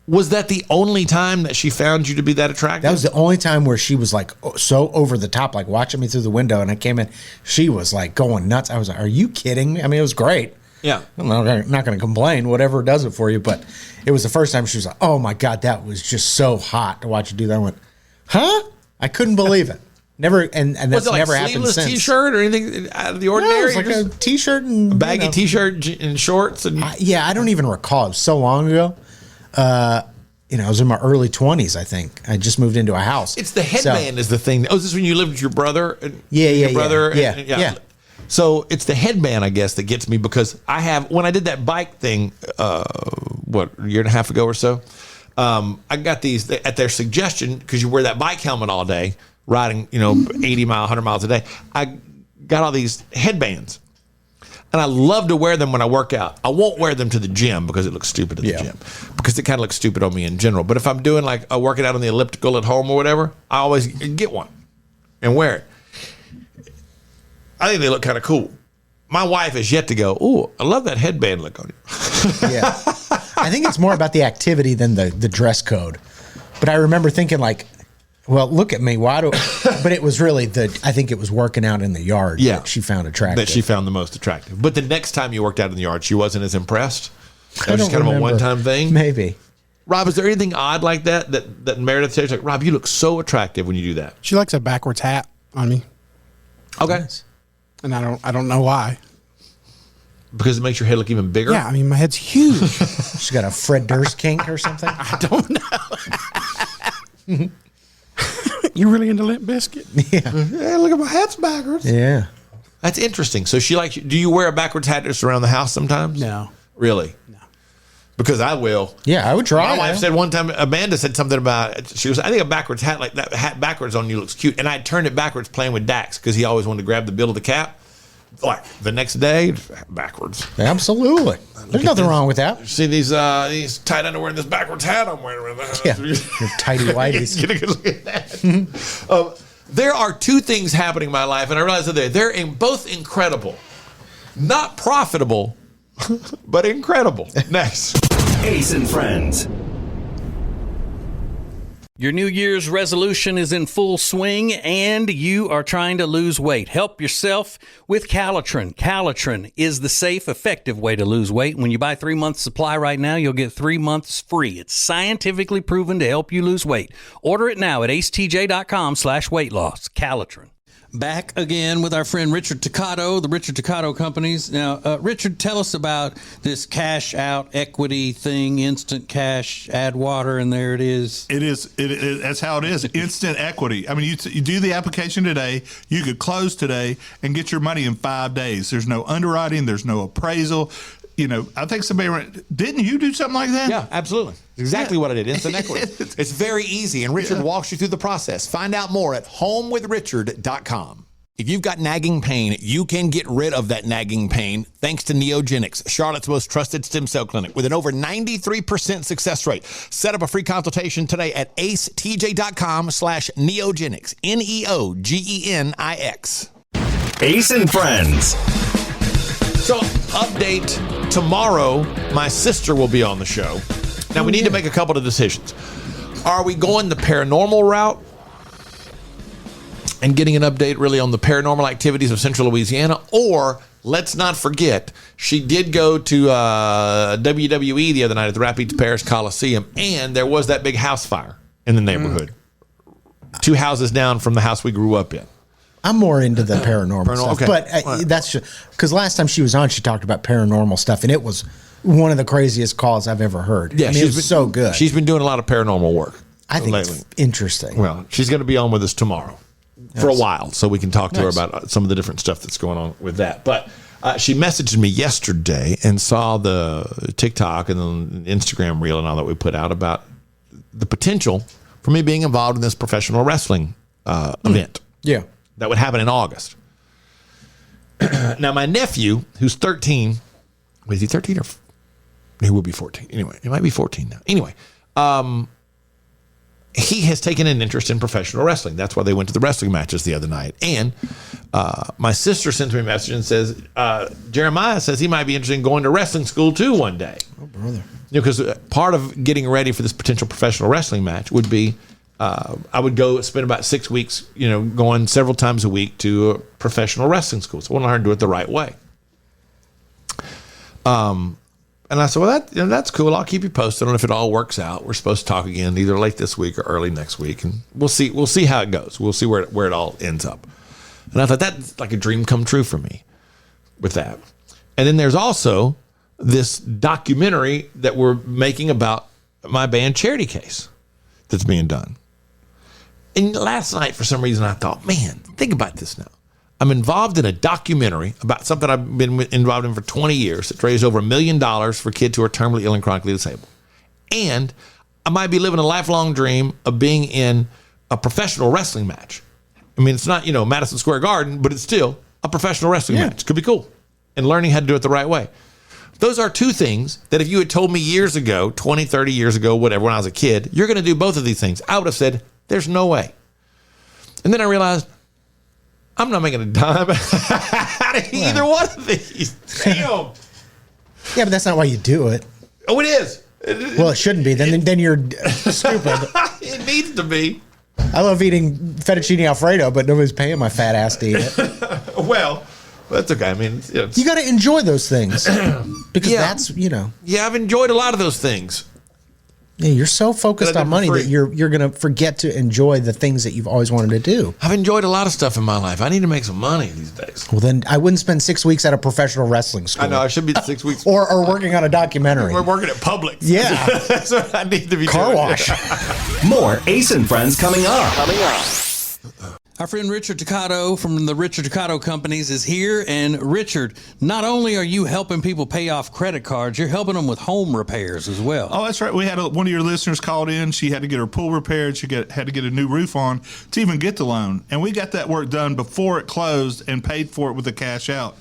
Was that the only time that she found you to be that attractive? That was the only time where she was like so over the top, like watching me through the window. And I came in, she was like going nuts. I was like, are you kidding me? I mean, it was great. Yeah. I'm not going to complain, whatever does it for you. But it was the first time she was like, oh my God, that was just so hot to watch you do that. I went, huh? I couldn't believe it. Never, and was that's it like never happened sleeveless since. T-shirt or anything out of the No, ordinary? it was like a Just T-shirt and baggy T-shirt and shorts and Yeah, I don't even recall. It was so long ago. You know, I was in my early 20s, I think. I just moved into a house. It's the headband is the thing. Oh, is this when you lived with your brother? Yeah, Your brother? yeah. So it's the headband, I guess, that gets me because when I did that bike thing, a year and a half ago or so, I got these at their suggestion because you wear that bike helmet all day, riding, 80 miles, 100 miles a day. I got all these headbands. And I love to wear them when I work out. I won't wear them to the gym because it looks stupid at the gym. Because it kind of looks stupid on me in general. But if I'm doing like a working out on the elliptical at home or whatever, I always get one and wear it. I think they look kind of cool. My wife has yet to go, oh, I love that headband look on you. Yeah. I think it's more about the activity than the dress code. But I remember thinking like, well, look at me. But it was really I think it was working out in the yard that she found attractive. That she found the most attractive. But the next time you worked out in the yard, she wasn't as impressed? That I was don't just kind of a remember. one-time thing? Maybe. Rob, is there anything odd like that Meredith says? Like, Rob, you look so attractive when you do that. She likes a backwards hat on me, Okay. and I don't know why. Because it makes your head look even bigger? Yeah, I mean my head's huge. She's got a Fred Durst kink or something. I don't know. You really into Limp Biscuit? Yeah. Hey, look at my hat's backwards. Yeah. That's interesting. So she likes. Do you wear a backwards hat just around the house sometimes? No. Really? No. Because I will. Yeah, I would try. My wife said one time, Amanda said something about, she goes, I think a backwards hat, like that hat backwards on you looks cute. And I turned it backwards playing with Dax because he always wanted to grab the bill of the cap. Like the next day, backwards. Absolutely. There's nothing wrong with that. See these tight underwear and this backwards hat I'm wearing. Yeah. Your tighty whities. Get a good look at that. There are two things happening in my life, and I realize that they're both incredible. Not profitable, but incredible. Next. Ace and Friends. Your New Year's resolution is in full swing and you are trying to lose weight. Help yourself with Calitrin. Calitrin is the safe, effective way to lose weight. When you buy 3 months supply right now, you'll get 3 months free. It's scientifically proven to help you lose weight. Order it now at acetj.com/weight loss. Calitrin. Back again with our friend Richard Toccato, the Richard Toccato Companies. Now, Richard, tell us about this cash out equity thing, instant cash, add water, and there it is. It is. That's how it is. Instant equity. I mean, you do the application today. You could close today and get your money in 5 days. There's no underwriting. There's no appraisal. I think didn't you do something like that? Yeah, absolutely. Exactly what I did. Instant equity. It's very easy, and Richard walks you through the process. Find out more at homewithrichard.com. If you've got nagging pain, you can get rid of that nagging pain thanks to Neogenics, Charlotte's most trusted stem cell clinic with an over 93% success rate. Set up a free consultation today at acetj.com/neogenics. Neogenix. Ace and Friends. So, update tomorrow, my sister will be on the show. Now, we need to make a couple of decisions. Are we going the paranormal route and getting an update really on the paranormal activities of Central Louisiana? Or, let's not forget, she did go to WWE the other night at the Rapides Parish Coliseum, and there was that big house fire in the neighborhood. 2 houses down from the house we grew up in. I'm more into the paranormal stuff, okay. but that's just because last time she was on, she talked about paranormal stuff, and it was one of the craziest calls I've ever heard. Yeah, I mean, it was so good. She's been doing a lot of paranormal work. I think lately. it's interesting. Well, she's going to be on with us tomorrow for a while, so we can talk to her Nice. about some of the different stuff that's going on with that. But she messaged me yesterday and saw the TikTok and the Instagram reel and all that we put out about the potential for me being involved in this professional wrestling event. Yeah. That would happen in August. Now, my nephew, who's 13, is he 13 or he will be 14? Anyway, he might be 14 now. Anyway, he has taken an interest in professional wrestling. That's why they went to the wrestling matches the other night. And my sister sends me a message and says, Jeremiah says he might be interested in going to wrestling school too one day. Oh, brother. Because part of getting ready for this potential professional wrestling match would be I would go spend about 6 weeks, going several times a week to a professional wrestling school. So I want to learn to do it the right way. And I said, well, that's cool. I'll keep you posted on if it all works out. We're supposed to talk again either late this week or early next week, and we'll see how it goes. We'll see where it all ends up. And I thought that's like a dream come true for me with that. And then there's also this documentary that we're making about my band Charity Case that's being done. And last night, for some reason, I thought, man, think about this now. I'm involved in a documentary about something I've been involved in for 20 years that's raised over $1 million for kids who are terminally ill and chronically disabled. And I might be living a lifelong dream of being in a professional wrestling match. I mean, it's not, Madison Square Garden, but it's still a professional wrestling match. Could be cool. And learning how to do it the right way. Those are two things that if you had told me years ago, 20, 30 years ago, whatever, when I was a kid, you're going to do both of these things, I would have said, there's no way. And then I realized, I'm not making a dime out of either one of these. Damn. Yeah, but that's not why you do it. Oh, it is. Well, it shouldn't be. Then you're stupid. It needs to be. I love eating fettuccine Alfredo, but nobody's paying my fat ass to eat it. Well, that's okay. I mean, you got to enjoy those things because that's. Yeah, I've enjoyed a lot of those things. Yeah, you're so focused on money that you're going to forget to enjoy the things that you've always wanted to do. I've enjoyed a lot of stuff in my life. I need to make some money these days. Well, then I wouldn't spend 6 weeks at a professional wrestling school. I know. I should be 6 weeks. or working on a documentary. We're working at Publix. Yeah. That's what I need to be Car doing. wash. More Ace and Friends coming up. Our friend Richard Ducato from the Richard Ducato Companies is here. And Richard, not only are you helping people pay off credit cards, you're helping them with home repairs as well. Oh, that's right. We had one of your listeners called in. She had to get her pool repaired. She had to get a new roof on to even get the loan. And we got that work done before it closed and paid for it with the cash out.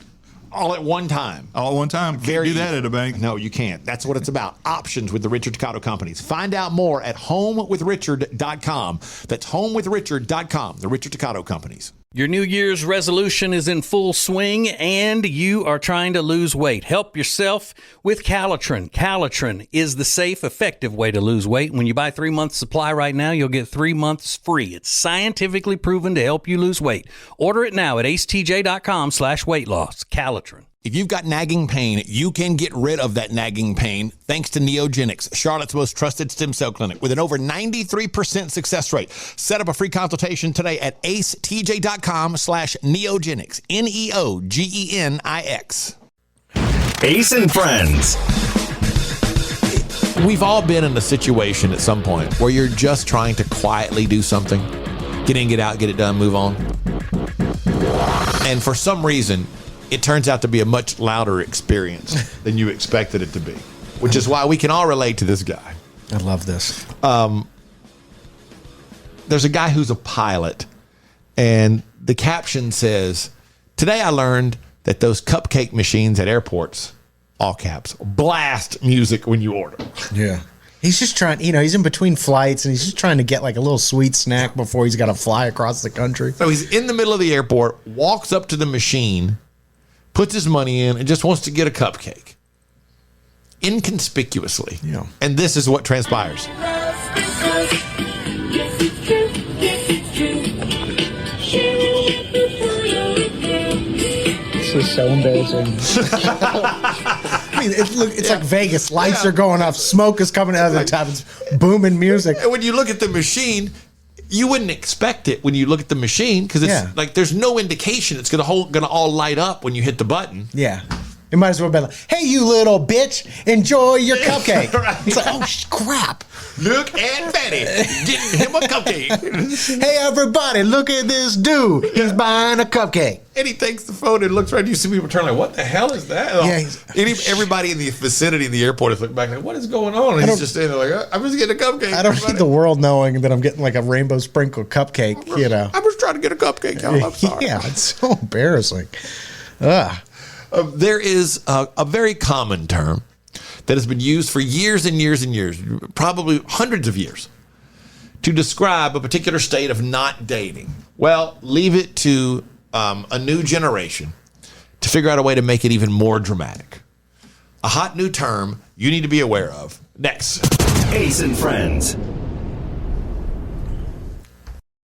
All at one time. All at one time. Can't do that at a bank. No, you can't. That's what it's about. Options with the Richard Ducato Companies. Find out more at homewithrichard.com. That's homewithrichard.com. The Richard Ducato Companies. Your New Year's resolution is in full swing and you are trying to lose weight. Help yourself with Calitrin. Calitrin is the safe, effective way to lose weight. When you buy 3 months supply right now, you'll get 3 months free. It's scientifically proven to help you lose weight. Order it now at acetj.com/weight loss. Calitrin. If you've got nagging pain, you can get rid of that nagging pain thanks to Neogenics, Charlotte's most trusted stem cell clinic with an over 93% success rate. Set up a free consultation today at acetj.com/neogenics, Neogenix. Ace and Friends. We've all been in a situation at some point where you're just trying to quietly do something, get in, get out, get it done, move on. And for some reason, it turns out to be a much louder experience than you expected it to be, which is why we can all relate to this guy. I love this. There's a guy who's a pilot, and the caption says, "Today I learned that those cupcake machines at airports, all caps, blast music when you order." Yeah. He's just trying, he's in between flights and he's just trying to get like a little sweet snack before he's got to fly across the country. So he's in the middle of the airport, walks up to the machine, puts his money in, and just wants to get a cupcake. Inconspicuously. Yeah. And this is what transpires. This is so embarrassing. I mean, it's like Vegas. Lights are going off. Smoke is coming out of the top. It's booming music. And when you look at the machine, you wouldn't expect it when you look at the machine because it's like there's no indication it's going to all light up when you hit the button. Yeah. It might as well be like, hey, you little bitch, enjoy your cupcake. Right. It's like, oh, crap. Look at Betty getting him a cupcake. Hey, everybody, look at this dude. He's buying a cupcake. And he takes the phone and looks right. You see people turn like, what the hell is that? Yeah, Everybody in the vicinity of the airport is looking back like, what is going on? And he's just standing there like, I'm just getting a cupcake. I don't need the world knowing that I'm getting like a rainbow sprinkle cupcake, you know. I was trying to get a cupcake, y'all. I'm sorry. Yeah, it's so embarrassing. Ugh. There is a very common term that has been used for years and years and years, probably hundreds of years, to describe a particular state of not dating. Well, leave it to a new generation to figure out a way to make it even more dramatic. A hot new term you need to be aware of. Next. Ace and Friends.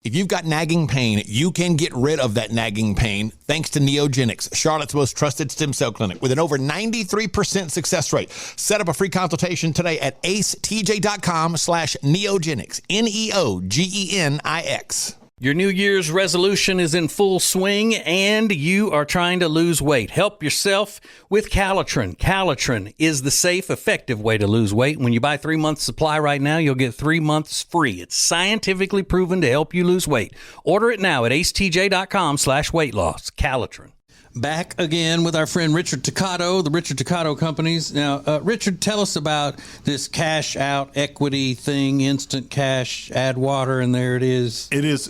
If you've got nagging pain, you can get rid of that nagging pain thanks to Neogenics, Charlotte's most trusted stem cell clinic with an over 93% success rate. Set up a free consultation today at acetj.com/neogenics, Neogenix. Your New Year's resolution is in full swing and you are trying to lose weight. Help yourself with Calitrin. Calitrin is the safe, effective way to lose weight. When you buy 3 months supply right now, you'll get 3 months free. It's scientifically proven to help you lose weight. Order it now at acetj.com/weight loss. Calitrin. Back again with our friend Richard Toccato, the Richard Toccato Companies. Now, Richard, tell us about this cash out equity thing, instant cash, add water, and there it is. It is.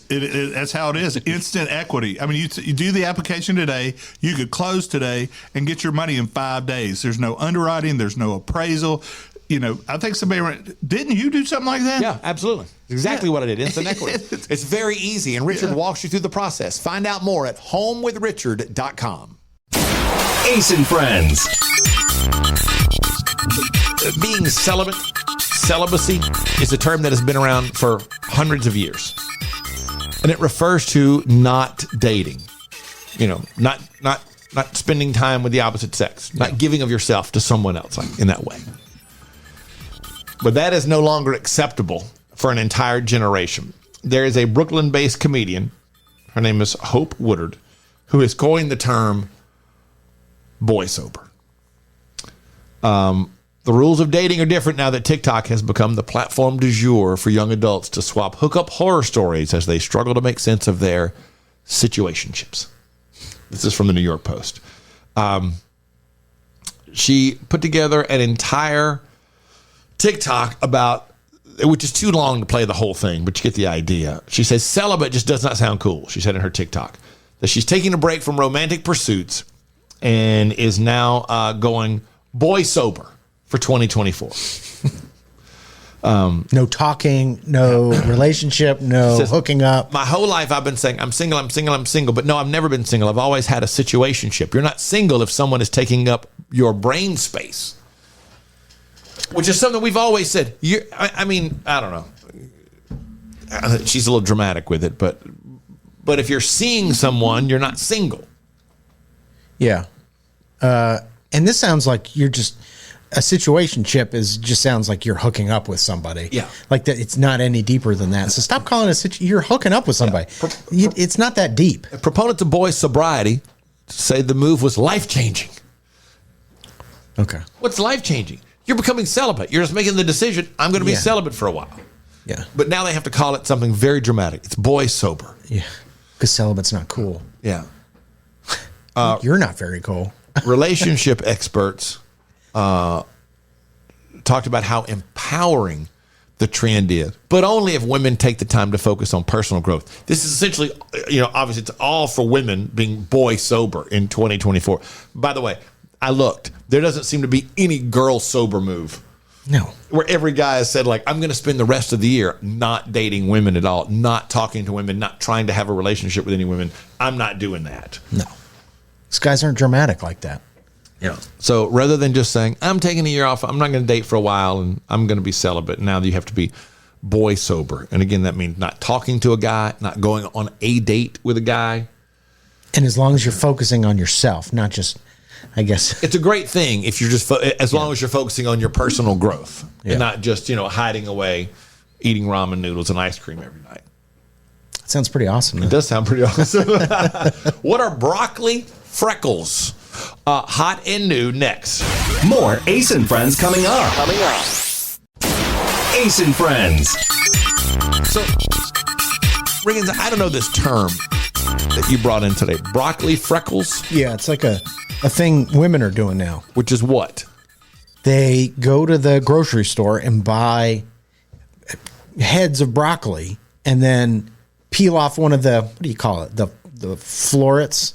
That's how it is. Instant equity. I mean, you do the application today. You could close today and get your money in 5 days. There's no underwriting. There's no appraisal. You know, I think didn't you do something like that? Yeah, absolutely. Exactly what I did. Instant equity. It's very easy, and Richard walks you through the process. Find out more at homewithrichard.com. Ace and Friends. Being celibacy is a term that has been around for hundreds of years. And it refers to not dating. You know, not spending time with the opposite sex, not giving of yourself to someone else in that way. But that is no longer acceptable for an entire generation. There is a Brooklyn-based comedian, her name is Hope Woodard, who has coined the term boy sober. The rules of dating are different now that TikTok has become the platform du jour for young adults to swap hookup horror stories as they struggle to make sense of their situationships. This is from the New York Post. She put together an entire TikTok about, which is too long to play the whole thing, but you get the idea. She says celibate just does not sound cool, she said in her TikTok. That she's taking a break from romantic pursuits and is now going boy sober for 2024. No talking, no relationship, no hooking up. My whole life I've been saying, I'm single. But no, I've never been single. I've always had a situationship. You're not single if someone is taking up your brain space. Which is something we've always said. I mean, I don't know. She's a little dramatic with it, but if you're seeing someone, you're not single. Yeah. And this sounds like you're just a situationship just sounds like you're hooking up with somebody. Yeah. Like that. It's not any deeper than that. So stop calling it you're hooking up with somebody. Yeah. It's not that deep. Proponents of boy sobriety say the move was life-changing. Okay. What's life-changing? You're becoming celibate. You're just making the decision, I'm going to be celibate for a while. Yeah. But now they have to call it something very dramatic. It's boy sober. Yeah. Because celibate's not cool. Yeah. You're not very cool. Relationship experts talked about how empowering the trend is, but only if women take the time to focus on personal growth. This is essentially, obviously it's all for women being boy sober in 2024. By the way, I looked. There doesn't seem to be any girl sober move. No. Where every guy has said, I'm going to spend the rest of the year not dating women at all, not talking to women, not trying to have a relationship with any women. I'm not doing that. No. These guys aren't dramatic like that. Yeah. So rather than just saying, I'm taking a year off, I'm not going to date for a while, and I'm going to be celibate, now you have to be boy sober. And again, that means not talking to a guy, not going on a date with a guy. And as long as you're focusing on yourself, not just, I guess. It's a great thing if you're just, as long as you're focusing on your personal growth and not just, hiding away, eating ramen noodles and ice cream every night. That sounds pretty awesome. It does sound pretty awesome. What are broccoli freckles? Hot and new next. More Ace and Friends coming up. Ace and Friends. So, Riggins, I don't know this term that you brought in today. Broccoli freckles, Yeah, it's like a thing women are doing now. which is what? They go to the grocery store and buy heads of broccoli and then peel off one of the, what do you call it? The florets,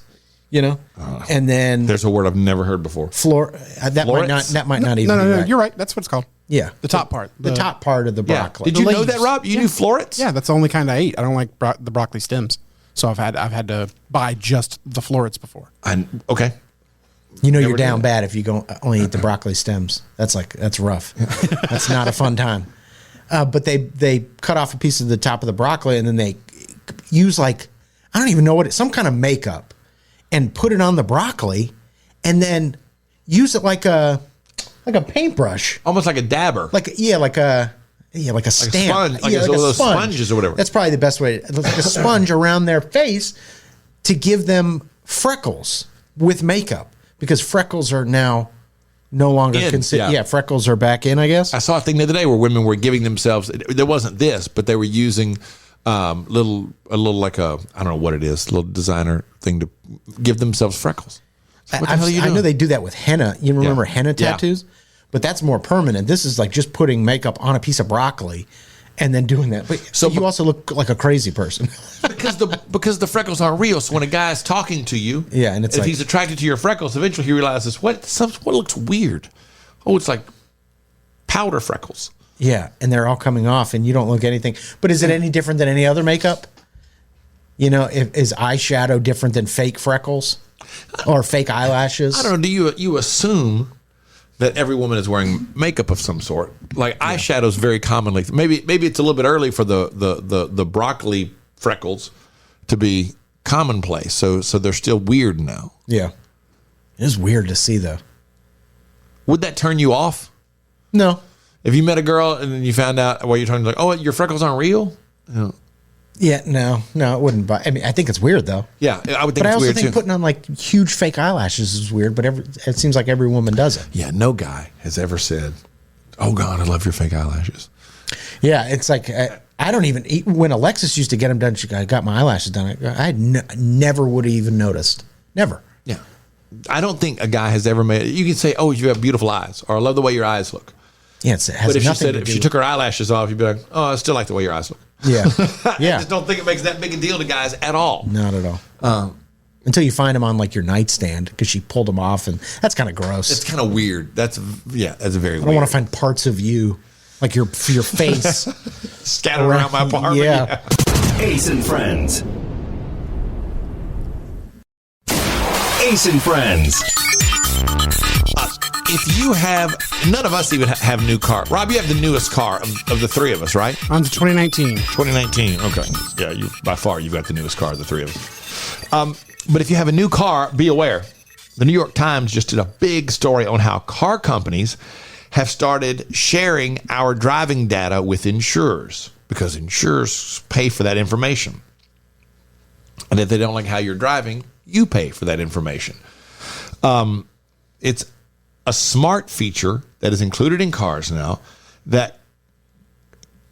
and then There's a word I've never heard before. that might not even be No, right. you're right. That's what it's called. Yeah. The top part. The top part of the Yeah. broccoli. Did you The know that, leaves. Rob? You knew florets? Yeah, that's the only kind I eat. I don't like the broccoli stems, so I've had to buy just the florets before. Okay. You know Never you're did down that. bad if you only eat the broccoli stems. That's rough. That's not a fun time. But they cut off a piece of the top of the broccoli and then they use I don't even know some kind of makeup and put it on the broccoli and then use it like a paintbrush. Almost like a dabber. Like a stamp. sponge, like those sponges or whatever. That's probably the best way. Like a sponge around their face to give them freckles with makeup because freckles are now no longer considered. Yeah, freckles are back in, I guess. I saw a thing the other day where women were giving themselves. There wasn't this, but they were using a little like I don't know what it is, little designer thing to give themselves freckles. What the hell are you I doing? know they do that with henna. You remember henna Yeah. tattoos? But that's more permanent. This is like just putting makeup on a piece of broccoli and then doing that. But you also look like a crazy person. because the freckles aren't real. So when a guy's talking to you, Yeah, and it's if like- he's attracted to your freckles, eventually he realizes what looks weird. Oh, it's like powder freckles. Yeah, and they're all coming off, and you don't look anything. But is it any different than any other makeup? Is eyeshadow different than fake freckles or fake eyelashes? I don't know. Do you assume that every woman is wearing makeup of some sort? Like eyeshadows very commonly. Maybe it's a little bit early for the broccoli freckles to be commonplace. So they're still weird now. Yeah, it is weird to see though. Would that turn you off? No. If you met a girl and then you found out while you're talking, like, oh, your freckles aren't real? Yeah, no, it wouldn't. I mean, I think it's weird though. Yeah, I would think But I it's also weird think too. putting on like huge fake eyelashes is weird. But it seems like every woman does it. Yeah, no guy has ever said, "Oh God, I love your fake eyelashes." Yeah, it's like I don't even when Alexis used to get them done. I got my eyelashes done. I never would have even noticed. Never. Yeah, I don't think a guy has ever made. You can say, "Oh, you have beautiful eyes," or "I love the way your eyes look." Yeah, it has But if she nothing said to if do she with- took her eyelashes off, you'd be like, "Oh, I still like the way your eyes look." Yeah, I yeah, just don't think it makes that big a deal to guys at all. not at all. Until you find them on like your nightstand because she pulled them off, and that's kind of gross. It's kind of weird. That's a very. I don't want to find parts of you, like your face, scattered around my apartment. Yeah. Ace and Friends. Ace and Friends. If you have, none of us even have new car. Rob, you have the newest car of the three of us, right? On to 2019. 2019. Okay. Yeah, by far you've got the newest car of the three of us. But if you have a new car, be aware. The New York Times just did a big story on how car companies have started sharing our driving data with insurers because insurers pay for that information. And if they don't like how you're driving, you pay for that information. It's a smart feature that is included in cars now that,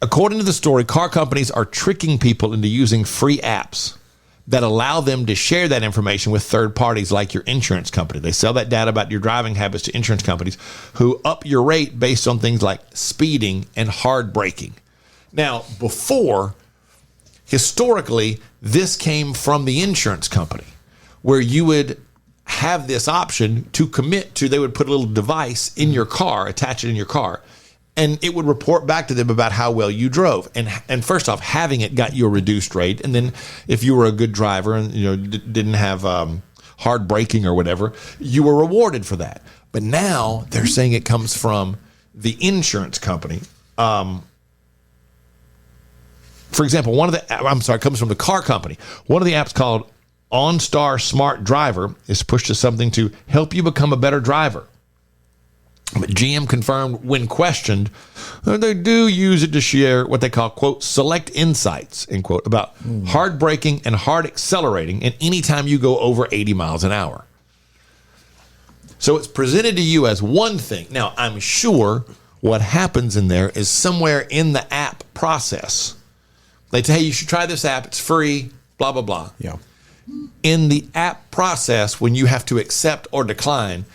according to the story, car companies are tricking people into using free apps that allow them to share that information with third parties like your insurance company. They sell that data about your driving habits to insurance companies who up your rate based on things like speeding and hard braking. Now, before, historically, this came from the insurance company where you would have this option to commit to, they would put a little device in your car, attach it in your car, and it would report back to them about how well you drove. And first off, having it got you a reduced rate. And then if you were a good driver and didn't have hard braking or whatever, you were rewarded for that. But now they're saying it comes from the insurance company. For example, it comes from the car company. One of the apps called OnStar Smart Driver is pushed to something to help you become a better driver. But GM confirmed when questioned that they do use it to share what they call, quote, select insights, end quote, about hard braking and hard accelerating and anytime you go over 80 miles an hour. So it's presented to you as one thing. Now, I'm sure what happens in there is somewhere in the app process. They say, hey, you should try this app. It's free, blah, blah, blah. Yeah. In the app process, when you have to accept or decline,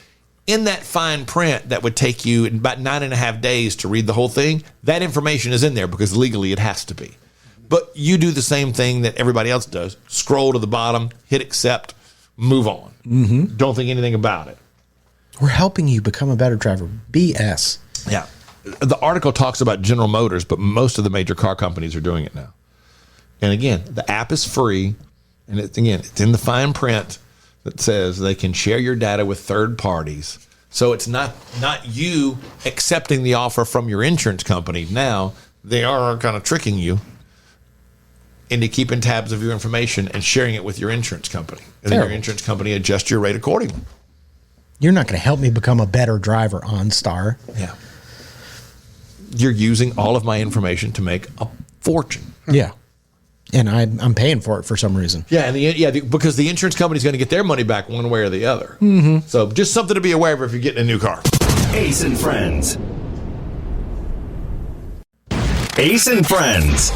in that fine print that would take you about 9.5 days to read the whole thing, that information is in there because legally it has to be. But you do the same thing that everybody else does. Scroll to the bottom, hit accept, move on. Mm-hmm. Don't think anything about it. We're helping you become a better driver. BS. Yeah. The article talks about General Motors, but most of the major car companies are doing it now. And again, the app is free. And it's in the fine print that says they can share your data with third parties. So it's not you accepting the offer from your insurance company. Now they are kind of tricking you into keeping tabs of your information and sharing it with your insurance company. And then your insurance company adjusts your rate accordingly. You're not going to help me become a better driver, OnStar. Yeah. You're using all of my information to make a fortune. Yeah. And I'm paying for it for some reason. Yeah, because the insurance company is going to get their money back one way or the other. Mm-hmm. So just something to be aware of if you're getting a new car. Ace and Friends. Ace and Friends.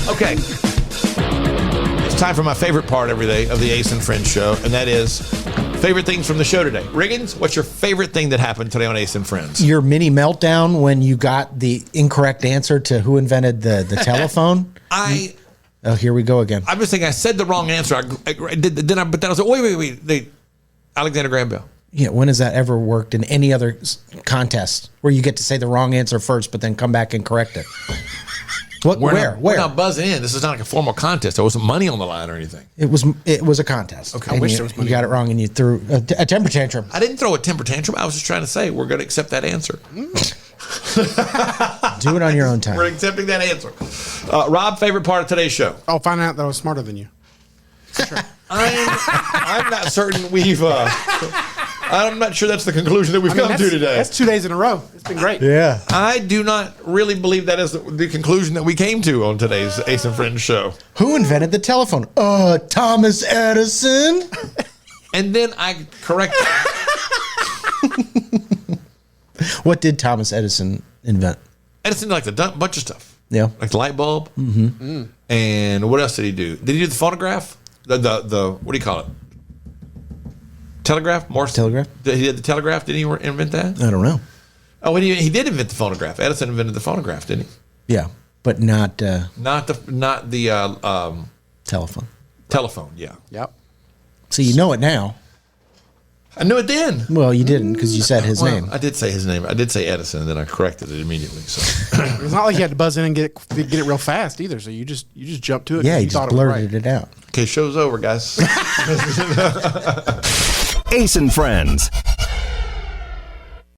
Okay. It's time for my favorite part every day of the Ace and Friends show, and that is favorite things from the show today. Riggins, what's your favorite thing that happened today on Ace and Friends? Your mini meltdown when you got the incorrect answer to who invented the telephone. Oh, here we go again. I'm just thinking I said the wrong answer. But then I was like, wait. Alexander Graham Bell. Yeah, when has that ever worked in any other contest where you get to say the wrong answer first, but then come back and correct it? Where? We're not buzzing in. This is not like a formal contest. There wasn't money on the line or anything. It was a contest. Okay. I wish there was money. You got it wrong and you threw a temper tantrum. I didn't throw a temper tantrum. I was just trying to say we're going to accept that answer. Do it on your own time. We're accepting that answer. Rob, favorite part of today's show? Oh, finding out that I was smarter than you. Sure. I'm not certain we've. I'm not sure that's the conclusion that we've come to today. That's 2 days in a row. It's been great. Yeah. I do not really believe that is the conclusion that we came to on today's Ace and Friends show. Who invented the telephone? Thomas Edison. And then I corrected. What did Thomas Edison invent? Edison liked a bunch of stuff. Yeah. Like the light bulb. Mm-hmm. And what else did he do? Did he do the phonograph? The what do you call it? Telegraph? Morse telegraph? He did the telegraph. Did he invent that? I don't know. Oh, he did invent the phonograph. Edison invented the phonograph, didn't he? Yeah, but not the telephone. Telephone, yeah. Yep. So you know it now. I knew it then. Well, you didn't because you said his name. I did say his name. I did say Edison, and then I corrected it immediately. So it's not like you had to buzz in and get it real fast either. So you just jumped to it. Yeah, you just blurted it out. Okay, show's over, guys. Ace and Friends.